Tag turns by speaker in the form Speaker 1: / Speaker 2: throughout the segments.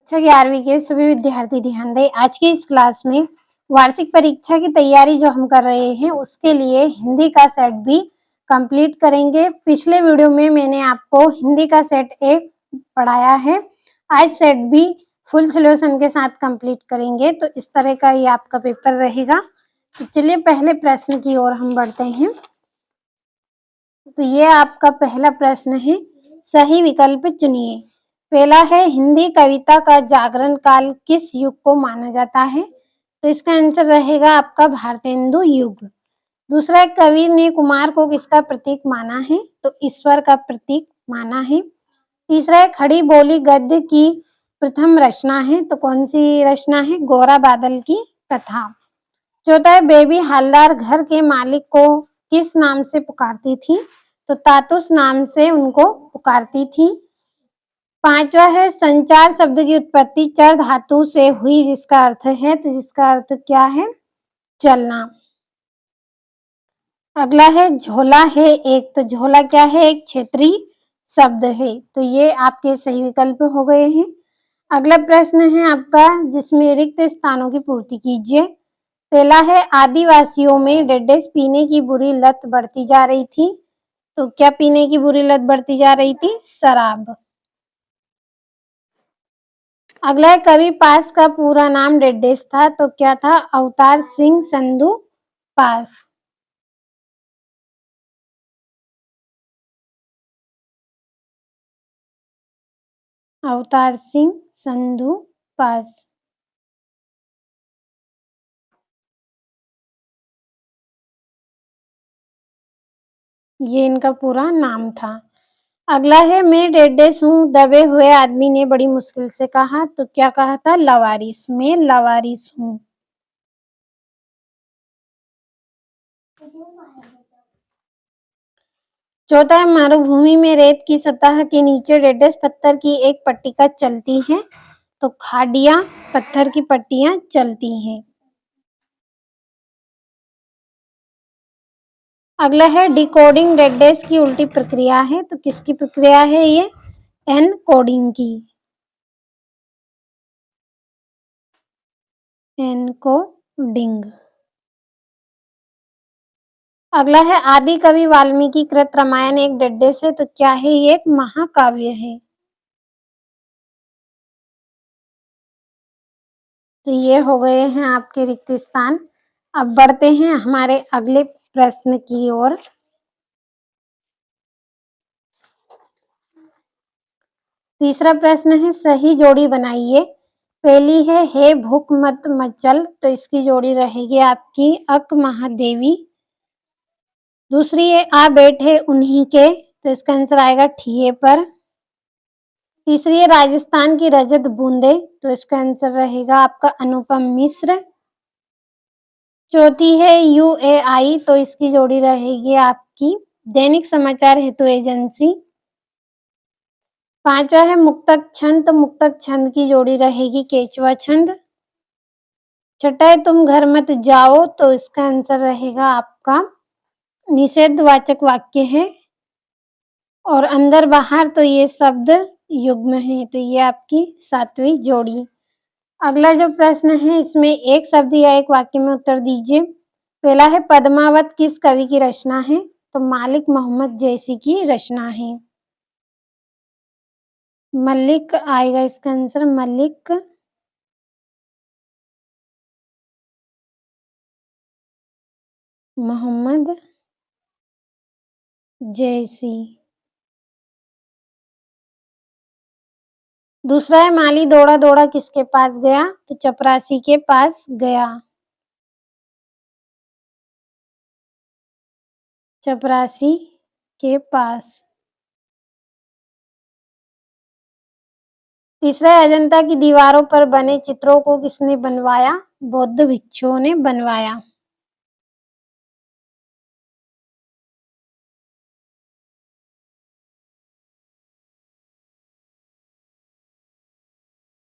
Speaker 1: कक्षा 11वीं के सभी विद्यार्थी ध्यान दें। आज की इस क्लास में वार्षिक परीक्षा की तैयारी जो हम कर रहे हैं उसके लिए हिंदी का सेट बी कंप्लीट करेंगे। पिछले वीडियो में मैंने आपको हिंदी का सेट ए पढ़ाया है। आज सेट बी फुल सॉल्यूशन के साथ कंप्लीट करेंगे, तो इस तरह का ये आपका पेपर रहेगा। तो चलिए पहले प्रश्न की ओर हम बढ़ते हैं। तो ये आपका पहला प्रश्न है, सही विकल्प चुनिए। पहला है, हिंदी कविता का जागरण काल किस युग को माना जाता है? तो इसका आंसर रहेगा आपका भारतेंदु युग। दूसरा, कवि ने कुमार को किसका प्रतीक माना है? तो ईश्वर का प्रतीक माना है। तीसरा है, खड़ी बोली गद्य की प्रथम रचना है, तो कौन सी रचना है? गोरा बादल की कथा। चौथा है, बेबी हालदार घर के मालिक को किस नाम से पुकारती थी? तो तातुस नाम से उनको पुकारती थी। पांचवा है, संचार शब्द की उत्पत्ति चर धातु से हुई जिसका अर्थ है, तो जिसका अर्थ क्या है? चलना। अगला है, झोला है एक, तो झोला क्या है? एक क्षेत्रीय शब्द है। तो ये आपके सही विकल्प हो गए हैं। अगला प्रश्न है आपका, जिसमें रिक्त स्थानों की पूर्ति कीजिए। पहला है, आदिवासियों में डेडेस पीने की बुरी लत बढ़ती जा रही थी। तो क्या पीने की बुरी लत बढ़ती जा रही थी? शराब। अगला है, कवि पास का पूरा नाम डेडेस था, तो क्या था? अवतार सिंह संधू पास। अवतार सिंह संधू पास। ये इनका पूरा नाम था। अगला है, मैं डेडेस हूँ, दबे हुए आदमी ने बड़ी मुश्किल से कहा। तो क्या कहा था? लवारिस। मैं लवारिस हूँ। चौथा है, मरुभूमि में रेत की सतह के नीचे डेडेस पत्थर की एक पट्टिका चलती है, तो खाड़ियां पत्थर की पट्टियां चलती हैं। अगला है, डिकोडिंग डेडेस की उल्टी प्रक्रिया है, तो किसकी प्रक्रिया है ये? एनकोडिंग की। एनकोडिंग। अगला है, आदि कवि वाल्मीकि कृत रामायण एक डेडेस है, तो क्या है? ये एक महाकाव्य है। तो ये हो गए हैं आपके रिक्त स्थान। अब बढ़ते हैं हमारे अगले प्रश्न की ओर। तीसरा प्रश्न है, सही जोड़ी बनाइए। पहली है, हे भूख मत मचल, तो इसकी जोड़ी रहेगी आपकी अक महादेवी। दूसरी है, आ बैठे उन्हीं के, तो इसका आंसर आएगा ठिये पर। तीसरी है, राजस्थान की रजत बूंदे, तो इसका आंसर रहेगा आपका अनुपम मिश्र। चौथी है, यूएआई, तो इसकी जोड़ी रहेगी आपकी दैनिक समाचार हेतु एजेंसी। पांचवा है, मुक्तक छंद, तो मुक्तक छंद की जोड़ी रहेगी केचुआ छंद। छठा है, तुम घर मत जाओ, तो इसका आंसर रहेगा आपका निषेधवाचक वाक्य है। और अंदर बाहर, तो ये शब्द युग्म है, तो ये आपकी सातवीं जोड़ी। अगला जो प्रश्न है, इसमें एक शब्द या एक वाक्य में उत्तर दीजिए। पहला है, पद्मावत किस कवि की रचना है? तो मालिक मोहम्मद जैसी की रचना है। मलिक आएगा इसका आंसर, मलिक मोहम्मद जैसी। दूसरा है, माली दौड़ा दौड़ा किसके पास गया? तो चपरासी के पास गया। चपरासी के पास। तीसरा है, अजंता की दीवारों पर बने चित्रों को किसने बनवाया? बौद्ध भिक्षुओं ने बनवाया।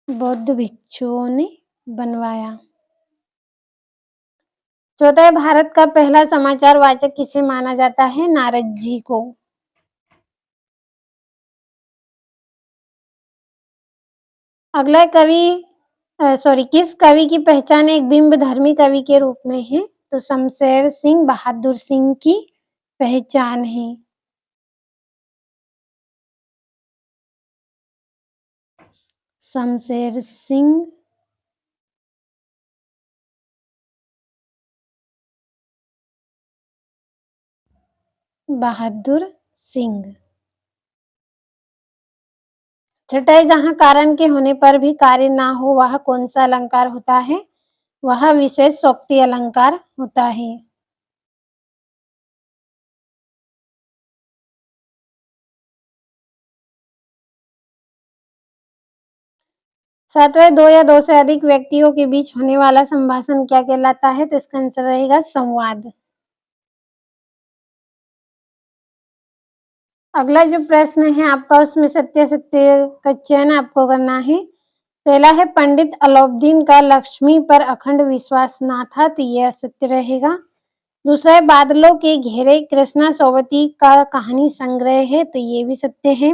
Speaker 1: बौद्ध भिक्षुओं ने बनवाया। चौथा है, भारत का पहला समाचार वाचक किसे माना जाता है? नारद जी को। अगला किस कवि की पहचान एक बिंबधर्मी कवि के रूप में है? तो शमशेर सिंह बहादुर सिंह की पहचान है। शमशेर सिंह बहादुर सिंह। छठा, जहाँ कारण के होने पर भी कार्य ना हो वह कौन सा अलंकार होता है? वह विशेषोक्ति अलंकार होता है। सातवें, दो या दो से अधिक व्यक्तियों के बीच होने वाला संभाषण क्या कहलाता है? तो इसका आंसर रहेगा संवाद। अगला जो प्रश्न है आपका उसमें सत्य का चयन आपको करना है। पहला है पंडित अलाउद्दीन का लक्ष्मी पर अखंड विश्वास ना था, तो ये असत्य रहेगा। दूसरा है बादलों के घेरे कृष्णा सोबती का कहानी संग्रह है, तो ये भी सत्य है।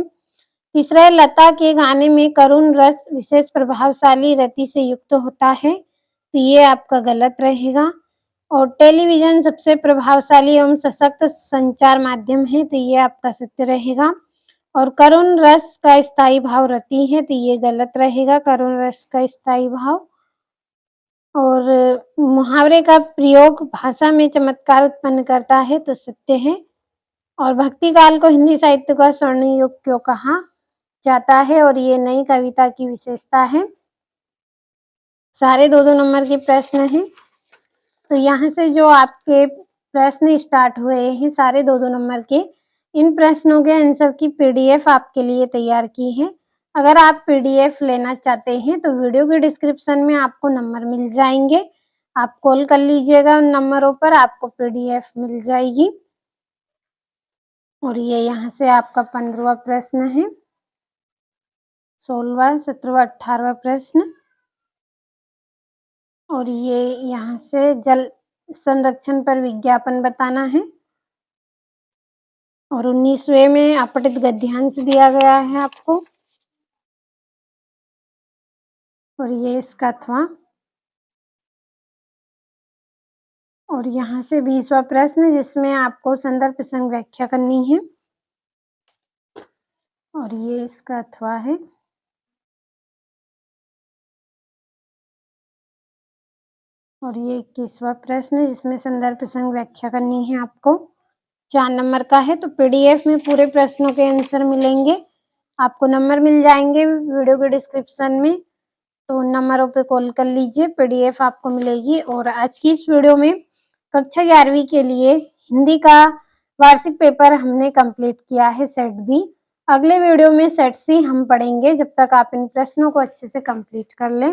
Speaker 1: तीसरा है लता के गाने में करुण रस विशेष प्रभावशाली रति से युक्त होता है, तो ये आपका गलत रहेगा। और टेलीविजन सबसे प्रभावशाली एवं सशक्त संचार माध्यम है, तो ये आपका सत्य रहेगा। और करुण रस का स्थायी भाव रति है, तो ये गलत रहेगा, करुण रस का स्थायी भाव। और मुहावरे का प्रयोग भाषा में चमत्कार उत्पन्न करता है, तो सत्य है। और भक्ति काल को हिंदी साहित्य का स्वर्ण युग क्यों कहा जाता है? और ये नई कविता की विशेषता है। सारे दो दो नंबर के प्रश्न हैं। तो यहाँ से जो आपके प्रश्न स्टार्ट हुए हैं सारे दो दो नंबर के, इन प्रश्नों के आंसर की पीडीएफ आपके लिए तैयार की है। अगर आप पीडीएफ लेना चाहते हैं तो वीडियो के डिस्क्रिप्शन में आपको नंबर मिल जाएंगे, आप कॉल कर लीजिएगा उन नंबरों पर, आपको पीडीएफ मिल जाएगी। और ये यहाँ से आपका 15वां प्रश्न है, 16वां, 17वां, 18वां प्रश्न। और ये यहाँ से जल संरक्षण पर विज्ञापन बताना है। और 19वें में अपठित गद्यांश दिया गया है आपको। और ये इसका अथवा। और यहाँ से 20वां प्रश्न जिसमें आपको संदर्भ प्रसंग व्याख्या करनी है। और ये इसका अथवा है। और ये 21वां प्रश्न जिसमें संदर्भ प्रसंग व्याख्या करनी है आपको। 4 नंबर का है। तो पीडीएफ में पूरे प्रश्नों के आंसर मिलेंगे, आपको नंबर मिल जाएंगे वीडियो के डिस्क्रिप्शन में, तो उन नंबरों पे कॉल कर लीजिए, पीडीएफ आपको मिलेगी। और आज की इस वीडियो में कक्षा 11वीं के लिए हिंदी का वार्षिक पेपर हमने कंप्लीट किया है, सेट बी। अगले वीडियो में सेट सी हम पढ़ेंगे, जब तक आप इन प्रश्नों को अच्छे से कंप्लीट कर लें।